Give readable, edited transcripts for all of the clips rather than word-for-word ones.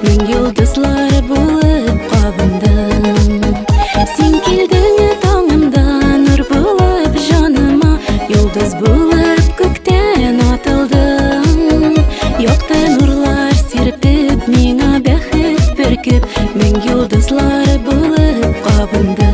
Мен йолдызлар булып кабындым. Сен килдең таңымда, нур булып жаныма, йолдыз булып күктән атылдың. Якты нурлар сирпеп, миңа бәхет бөркеп, мен йолдызлар булып кабындым.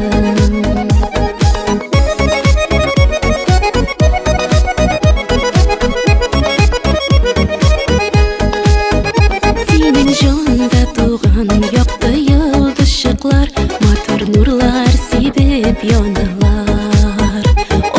Jonda tuğan yakты yıldızşıklar, matır nurlar sibip yanalar.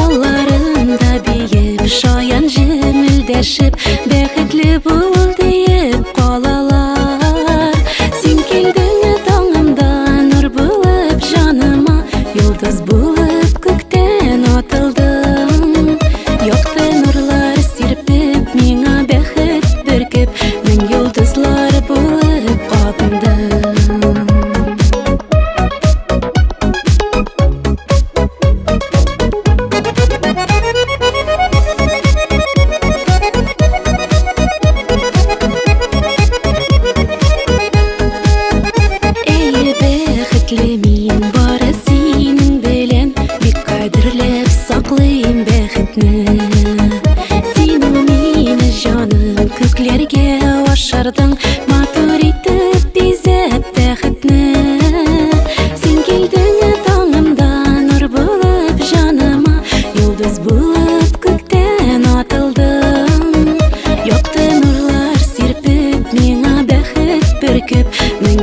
Ollarında biyip şayan jimildeşip, bäxetli bul deyip qalalar. Sen kildin tağımda, nur bulup janıma, yıldız bulup kökten atıldın. Yakты nurlar sirpip, miңа bäxet börkep, men yıldızlar булып кабындым. Эй, бәхетле мин бары синең белән, бик кадерләп саклыйм бәхетне. Син мине җаным күкләргә ашырдың, матур итеп бизәп бәхетне. Син килдең таңымда, нур булып жаныма, йолдыз булып күктән атылдың. Якты нурлар сирпеп, миңа бәхет бөркеп, мен